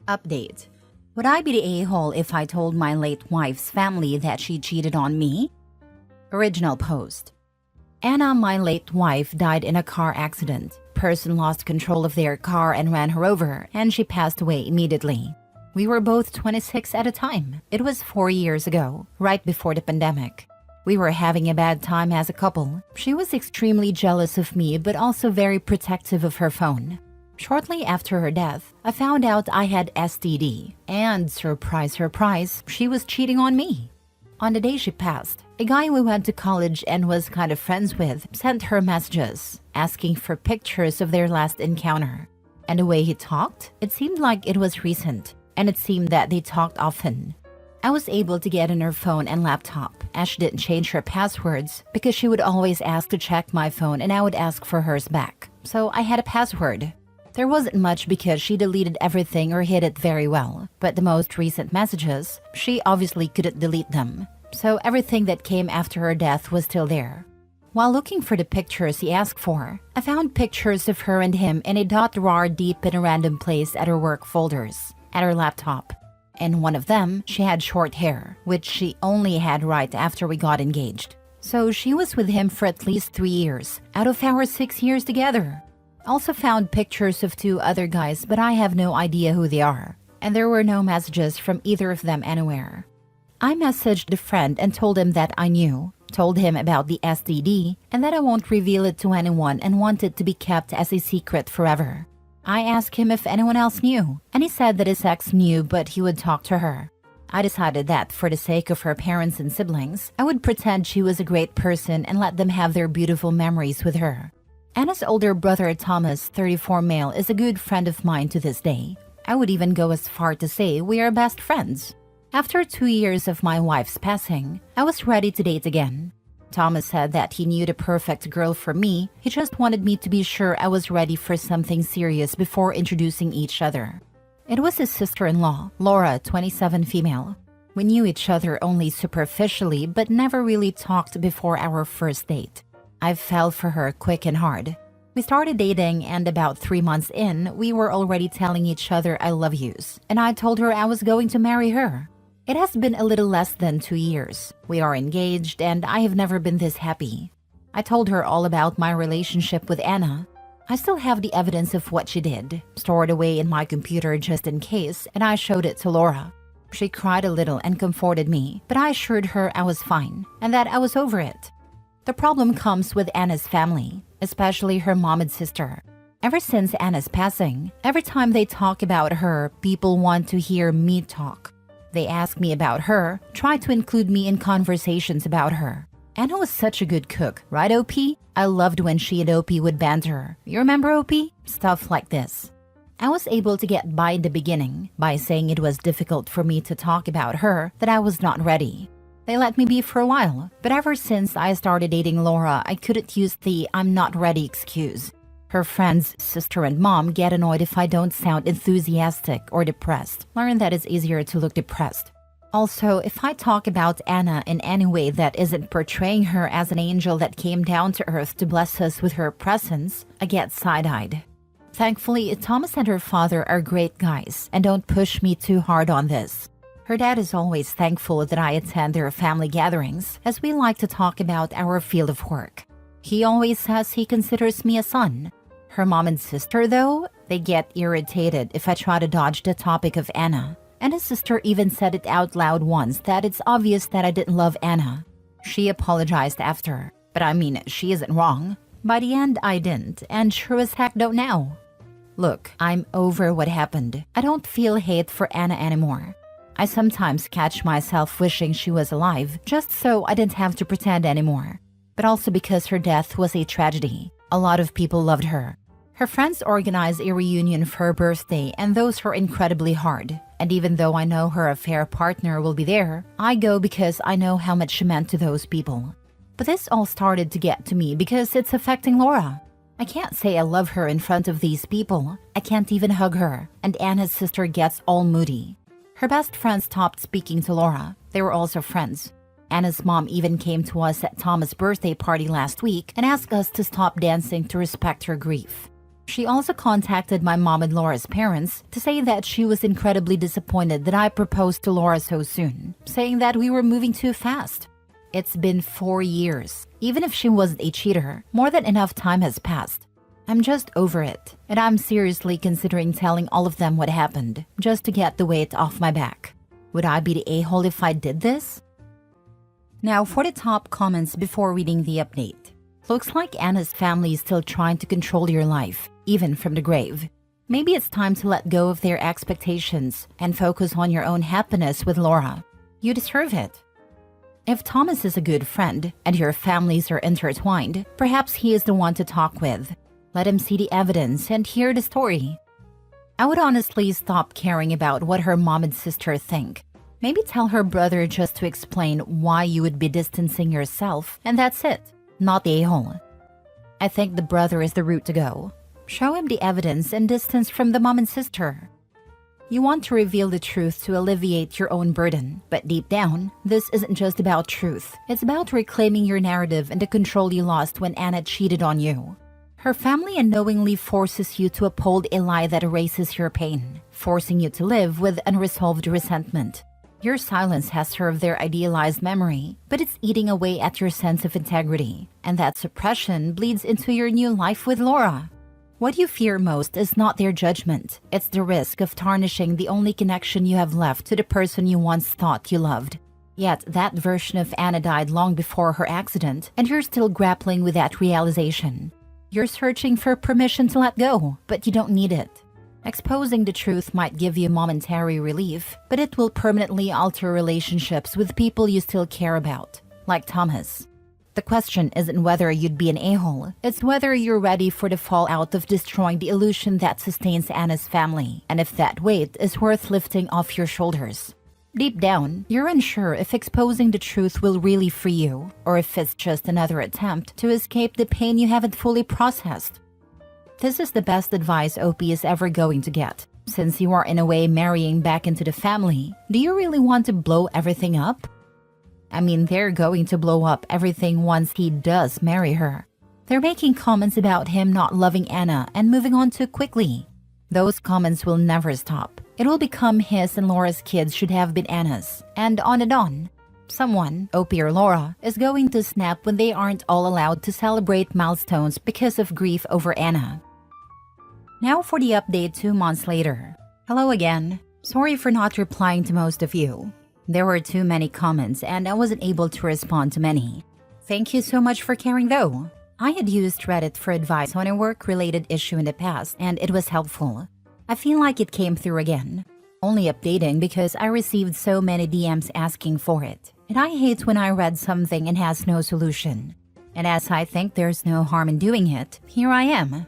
Update. Would I be the a-hole if I told my late wife's family that she cheated on me? Original post. Anna, my late wife, died in a car accident. Person lost control of their car and ran her over, and she passed away immediately. We were both 26 at the time. It was 4 years ago, right before the pandemic. We were having a bad time as a couple. She was extremely jealous of me, but also very protective of her phone. Shortly after her death, I found out I had STD, and surprise, surprise, she was cheating on me. On the day she passed, a guy we went to college and was kind of friends with sent her messages, asking for pictures of their last encounter. And the way he talked, it seemed like it was recent, and it seemed that they talked often. I was able to get in her phone and laptop, as she didn't change her passwords because she would always ask to check my phone and I would ask for hers back. So I had a password. There wasn't much because she deleted everything or hid it very well, but the most recent messages, she obviously couldn't delete them. So everything that came after her death was still there. While looking for the pictures he asked for, I found pictures of her and him in a .rar deep in a random place at her work folders, at her laptop. In one of them, she had short hair, which she only had right after we got engaged. So she was with him for at least 3 years, out of our 6 years together. Also found pictures of 2 other guys, but I have no idea who they are. And there were no messages from either of them anywhere. I messaged a friend and told him that I knew, told him about the STD, and that I won't reveal it to anyone and want it to be kept as a secret forever. I asked him if anyone else knew, and he said that his ex knew but he would talk to her. I decided that for the sake of her parents and siblings, I would pretend she was a great person and let them have their beautiful memories with her. Anna's older brother Thomas, 34 male, is a good friend of mine to this day. I would even go as far to say we are best friends. After 2 years of my wife's passing, I was ready to date again. Thomas said that he knew the perfect girl for me, he just wanted me to be sure I was ready for something serious before introducing each other. It was his sister-in-law, Laura, 27 female. We knew each other only superficially but never really talked before our first date. I fell for her quick and hard. We started dating and about 3 months in, we were already telling each other I love yous, and I told her I was going to marry her. It has been a little less than 2 years. We are engaged and I have never been this happy. I told her all about my relationship with Anna. I still have the evidence of what she did, stored away in my computer just in case, and I showed it to Laura. She cried a little and comforted me, but I assured her I was fine and that I was over it. The problem comes with Anna's family, especially her mom and sister. Ever since Anna's passing, every time they talk about her, people want to hear me talk. They ask me about her, try to include me in conversations about her. Anna was such a good cook, right OP? I loved when she and OP would banter. You remember OP? Stuff like this. I was able to get by in the beginning by saying it was difficult for me to talk about her, that I was not ready. They let me be for a while, but ever since I started dating Laura, I couldn't use the "I'm not ready" excuse. Her friends, sister and mom get annoyed if I don't sound enthusiastic or depressed. Learn that it's easier to look depressed. Also, if I talk about Anna in any way that isn't portraying her as an angel that came down to earth to bless us with her presence, I get side-eyed. Thankfully, Thomas and her father are great guys and don't push me too hard on this. Her dad is always thankful that I attend their family gatherings, as we like to talk about our field of work. He always says he considers me a son. Her mom and sister, though, they get irritated if I try to dodge the topic of Anna. And his sister even said it out loud once that it's obvious that I didn't love Anna. She apologized after, but I mean, she isn't wrong. By the end, I didn't, and sure as heck don't now. Look, I'm over what happened. I don't feel hate for Anna anymore. I sometimes catch myself wishing she was alive, just so I didn't have to pretend anymore. But also because her death was a tragedy. A lot of people loved her. Her friends organized a reunion for her birthday, and those were incredibly hard. And even though I know her affair partner will be there, I go because I know how much she meant to those people. But this all started to get to me because it's affecting Laura. I can't say I love her in front of these people. I can't even hug her, and Anna's sister gets all moody. Her best friend stopped speaking to Laura. They were also friends. Anna's mom even came to us at Thomas' birthday party last week and asked us to stop dancing to respect her grief. She also contacted my mom and Laura's parents to say that she was incredibly disappointed that I proposed to Laura so soon, saying that we were moving too fast. It's been 4 years. Even if she wasn't a cheater, more than enough time has passed. I'm just over it, and I'm seriously considering telling all of them what happened, just to get the weight off my back. Would I be the a-hole if I did this? Now for the top comments before reading the update. Looks like Anna's family is still trying to control your life, even from the grave. Maybe it's time to let go of their expectations and focus on your own happiness with Laura. You deserve it. If Thomas is a good friend and your families are intertwined, perhaps he is the one to talk with. Let him see the evidence and hear the story. I would honestly stop caring about what her mom and sister think. Maybe tell her brother just to explain why you would be distancing yourself, and that's it, not the a-hole. I think the brother is the route to go. Show him the evidence and distance from the mom and sister. You want to reveal the truth to alleviate your own burden, but deep down, this isn't just about truth. It's about reclaiming your narrative and the control you lost when Anna cheated on you. Her family unknowingly forces you to uphold a lie that erases your pain, forcing you to live with unresolved resentment. Your silence has served their idealized memory, but it's eating away at your sense of integrity, and that suppression bleeds into your new life with Laura. What you fear most is not their judgment. It's the risk of tarnishing the only connection you have left to the person you once thought you loved. Yet that version of Anna died long before her accident, and you're still grappling with that realization. You're searching for permission to let go, but you don't need it. Exposing the truth might give you momentary relief, but it will permanently alter relationships with people you still care about, like Thomas. The question isn't whether you'd be an a-hole, it's whether you're ready for the fallout of destroying the illusion that sustains Anna's family, and if that weight is worth lifting off your shoulders. Deep down, you're unsure if exposing the truth will really free you, or if it's just another attempt to escape the pain you haven't fully processed. This is the best advice OP is ever going to get. Since you are in a way marrying back into the family, do you really want to blow everything up? I mean, they're going to blow up everything once he does marry her. They're making comments about him not loving Anna and moving on too quickly. Those comments will never stop. It will become his and Laura's kids should have been Anna's, and on and on. Someone, OP or Laura, is going to snap when they aren't all allowed to celebrate milestones because of grief over Anna. Now for the update 2 months later. Hello again. Sorry for not replying to most of you. There were too many comments and I wasn't able to respond to many. Thank you so much for caring though. I had used Reddit for advice on a work-related issue in the past and it was helpful. I feel like it came through again. Only updating because I received so many DMs asking for it. And I hate when I read something and has no solution. And as I think there's no harm in doing it, here I am.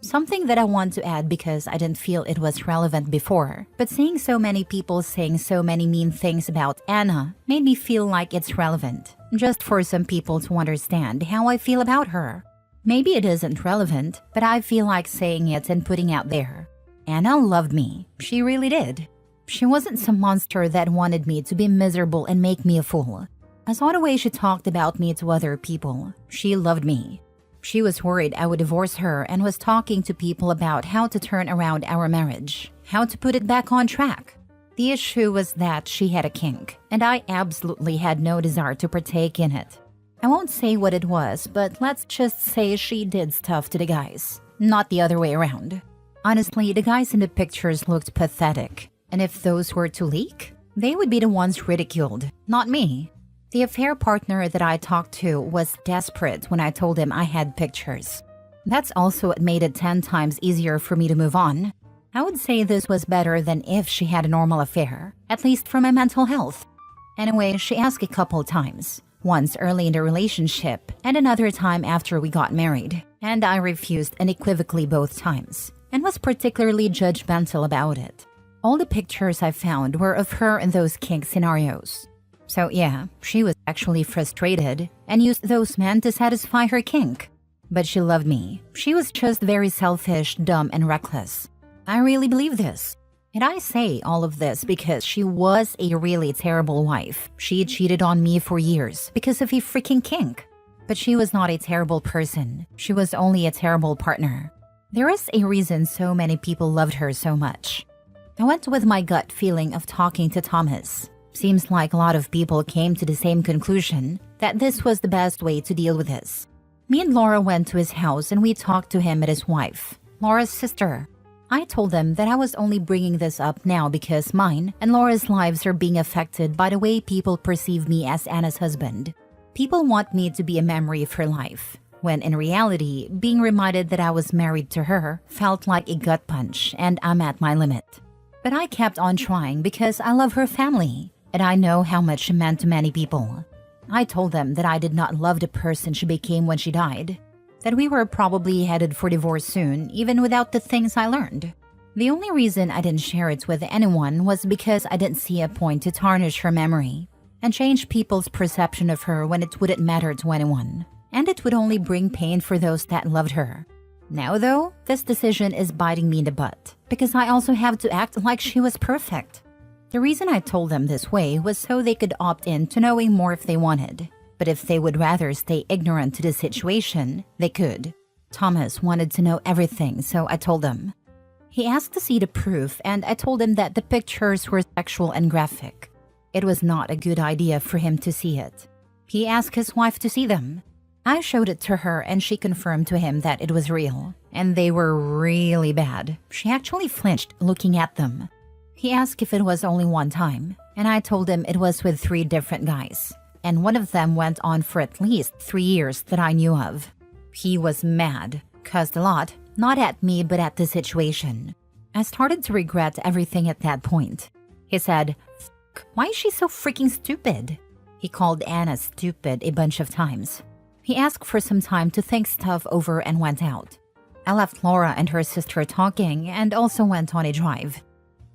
Something that I want to add because I didn't feel it was relevant before, but seeing so many people saying so many mean things about Anna made me feel like it's relevant, just for some people to understand how I feel about her. Maybe it isn't relevant, but I feel like saying it and putting out there. Anna loved me. She really did. She wasn't some monster that wanted me to be miserable and make me a fool. I saw the way she talked about me to other people. She loved me. She was worried I would divorce her and was talking to people about how to turn around our marriage, how to put it back on track. The issue was that she had a kink, and I absolutely had no desire to partake in it. I won't say what it was, but let's just say she did stuff to the guys, not the other way around. Honestly, the guys in the pictures looked pathetic, and if those were to leak, they would be the ones ridiculed, not me. The affair partner that I talked to was desperate when I told him I had pictures. That's also what made it 10 times easier for me to move on. I would say this was better than if she had a normal affair, at least for my mental health. Anyway, she asked a couple times, once early in the relationship and another time after we got married, and I refused unequivocally both times, and was particularly judgmental about it. All the pictures I found were of her in those kink scenarios. So yeah, she was actually frustrated and used those men to satisfy her kink. But she loved me. She was just very selfish, dumb, and reckless. I really believe this. And I say all of this because she was a really terrible wife. She cheated on me for years because of a freaking kink. But she was not a terrible person. She was only a terrible partner. There is a reason so many people loved her so much. I went with my gut feeling of talking to Thomas. Seems like a lot of people came to the same conclusion that this was the best way to deal with this. Me and Laura went to his house and we talked to him and his wife, Laura's sister. I told them that I was only bringing this up now because mine and Laura's lives are being affected by the way people perceive me as Anna's husband. People want me to be a memory of her life, when in reality, being reminded that I was married to her felt like a gut punch and I'm at my limit. But I kept on trying because I love her family, and I know how much she meant to many people. I told them that I did not love the person she became when she died, that we were probably headed for divorce soon, even without the things I learned. The only reason I didn't share it with anyone was because I didn't see a point to tarnish her memory and change people's perception of her when it wouldn't matter to anyone, and it would only bring pain for those that loved her. Now though, this decision is biting me in the butt, because I also have to act like she was perfect. The reason I told them this way was so they could opt in to knowing more if they wanted. But if they would rather stay ignorant to the situation, they could. Thomas wanted to know everything, so I told him. He asked to see the proof, and I told him that the pictures were sexual and graphic. It was not a good idea for him to see it. He asked his wife to see them. I showed it to her and she confirmed to him that it was real, and they were really bad. She actually flinched looking at them. He asked if it was only one time, and I told him it was with 3 different guys, and one of them went on for at least 3 years that I knew of. He was mad, cussed a lot, not at me but at the situation. I started to regret everything at that point. He said, "Why is she so freaking stupid?" He called Anna stupid a bunch of times. He asked for some time to think stuff over and went out. I left Laura and her sister talking and also went on a drive.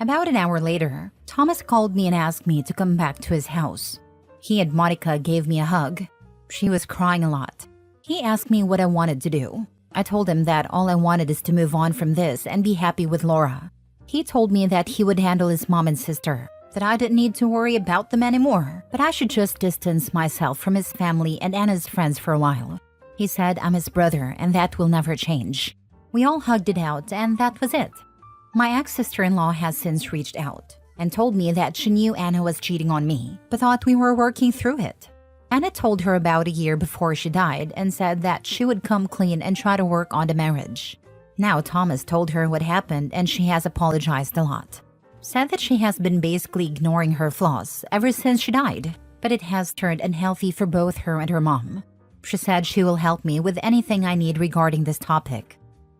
About an hour later, Thomas called me and asked me to come back to his house. He and Monica gave me a hug. She was crying a lot. He asked me what I wanted to do. I told him that all I wanted is to move on from this and be happy with Laura. He told me that he would handle his mom and sister, that I didn't need to worry about them anymore, but I should just distance myself from his family and Anna's friends for a while. He said I'm his brother and that will never change. We all hugged it out and that was it. My ex-sister-in-law has since reached out and told me that she knew Anna was cheating on me, but thought we were working through it. Anna told her about a year before she died and said that she would come clean and try to work on the marriage. Now Thomas told her what happened and she has apologized a lot. Said that she has been basically ignoring her flaws ever since she died, but it has turned unhealthy for both her and her mom. She said she will help me with anything I need regarding this topic.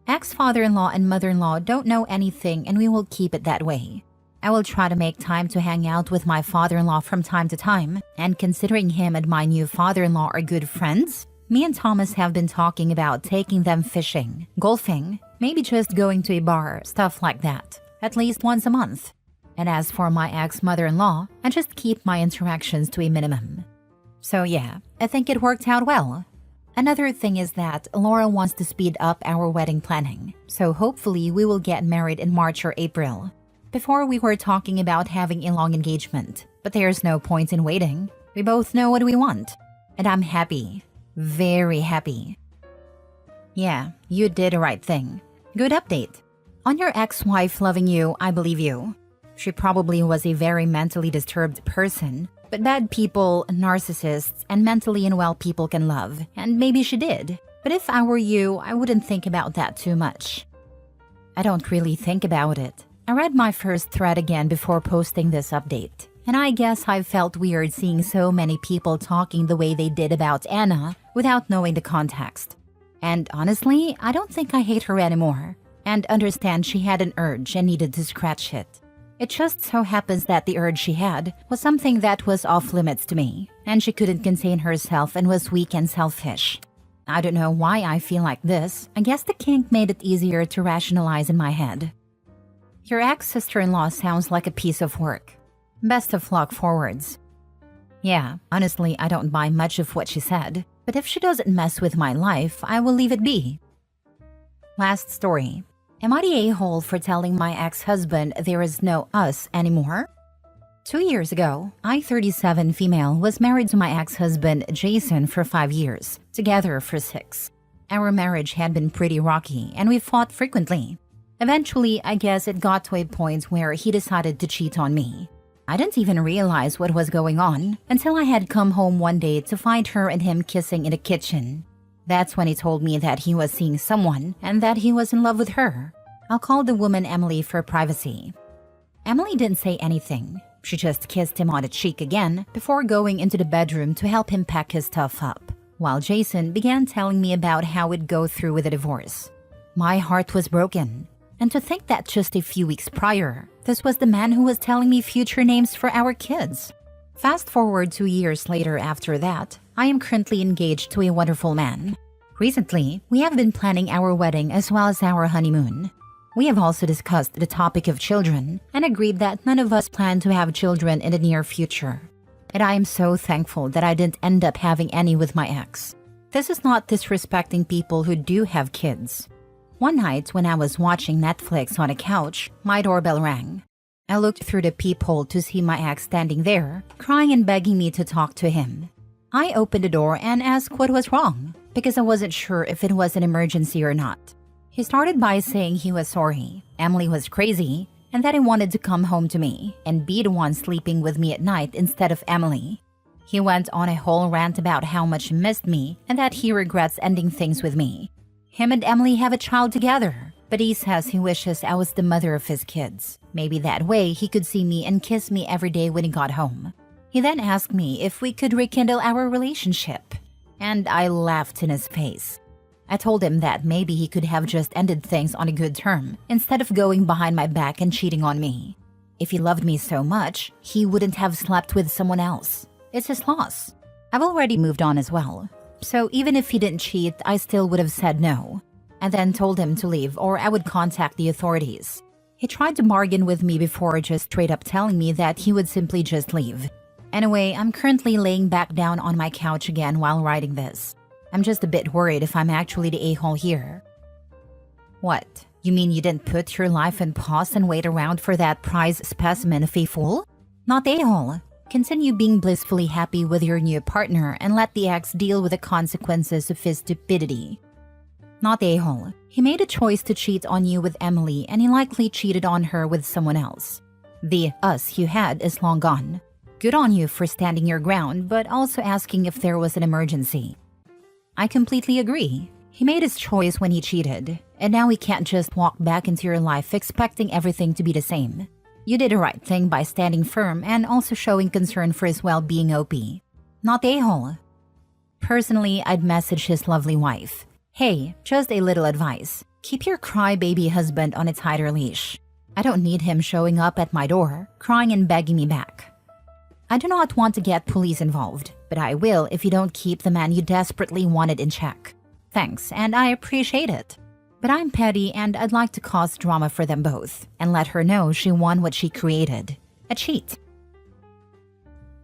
Ex-father-in-law and mother-in-law don't know anything and we will keep it that way. I will try to make time to hang out with my father-in-law from time to time, and considering him and my new father-in-law are good friends, me and Thomas have been talking about taking them fishing, golfing, maybe just going to a bar, stuff like that, at least once a month. And as for my ex-mother-in-law, I just keep my interactions to a minimum. So yeah, I think it worked out well. Another thing is that Laura wants to speed up our wedding planning, so hopefully we will get married in March or April. Before we were talking about having a long engagement, but there's no point in waiting. We both know what we want. And I'm happy. Very happy. Yeah, you did the right thing. Good update. On your ex-wife loving you, I believe you. She probably was a very mentally disturbed person, but bad people, narcissists, and mentally unwell people can love, and maybe she did. But if I were you, I wouldn't think about that too much. I don't really think about it. I read my first thread again before posting this update, and I guess I felt weird seeing so many people talking the way they did about Anna without knowing the context. And honestly, I don't think I hate her anymore, and understand she had an urge and needed to scratch it. It just so happens that the urge she had was something that was off limits to me, and she couldn't contain herself and was weak and selfish. I don't know why I feel like this. I guess the kink made it easier to rationalize in my head. Your ex-sister-in-law sounds like a piece of work. Best of luck forwards. Yeah, honestly, I don't buy much of what she said, but if she doesn't mess with my life, I will leave it be. Last story. Am I the a-hole for telling my ex-husband there is no us anymore? 2 years ago, I, 37 female, was married to my ex-husband Jason for 5 years, together for 6. Our marriage had been pretty rocky and we fought frequently. Eventually, I guess it got to a point where he decided to cheat on me. I didn't even realize what was going on until I had come home one day to find her and him kissing in the kitchen. That's when he told me that he was seeing someone and that he was in love with her. I'll call the woman Emily for privacy. Emily didn't say anything. She just kissed him on the cheek again before going into the bedroom to help him pack his stuff up, while Jason began telling me about how it'd go through with a divorce. My heart was broken. And to think that just a few weeks prior, this was the man who was telling me future names for our kids. Fast forward 2 years later after that, I am currently engaged to a wonderful man. Recently, we have been planning our wedding as well as our honeymoon. We have also discussed the topic of children and agreed that none of us plan to have children in the near future. And I am so thankful that I didn't end up having any with my ex. This is not disrespecting people who do have kids. One night when I was watching Netflix on a couch, my doorbell rang. I looked through the peephole to see my ex standing there, crying and begging me to talk to him. I opened the door and asked what was wrong, because I wasn't sure if it was an emergency or not. He started by saying he was sorry, Emily was crazy, and that he wanted to come home to me and be the one sleeping with me at night instead of Emily. He went on a whole rant about how much he missed me and that he regrets ending things with me. Him and Emily have a child together, but he says he wishes I was the mother of his kids. Maybe that way he could see me and kiss me every day when he got home. He then asked me if we could rekindle our relationship, and I laughed in his face. I told him that maybe he could have just ended things on a good term instead of going behind my back and cheating on me. If he loved me so much, he wouldn't have slept with someone else. It's his loss. I've already moved on as well. So even if he didn't cheat, I still would have said no. I then told him to leave or I would contact the authorities. He tried to bargain with me before just straight up telling me that he would simply just leave. Anyway, I'm currently laying back down on my couch again while writing this. I'm just a bit worried if I'm actually the a-hole here. What? You mean you didn't put your life in pause and wait around for that prize specimen of a fool? Not a-hole. Continue being blissfully happy with your new partner and let the ex deal with the consequences of his stupidity. Not a-hole. He made a choice to cheat on you with Emily and he likely cheated on her with someone else. The us you had is long gone. Good on you for standing your ground, but also asking if there was an emergency. I completely agree. He made his choice when he cheated, and now he can't just walk back into your life expecting everything to be the same. You did the right thing by standing firm and also showing concern for his well-being, OP. Not a-hole. Personally, I'd message his lovely wife. Hey, just a little advice. Keep your crybaby husband on a tighter leash. I don't need him showing up at my door, crying and begging me back. I do not want to get police involved, but I will if you don't keep the man you desperately wanted in check. Thanks, and I appreciate it. But I'm petty and I'd like to cause drama for them both and let her know she won what she created. A cheat.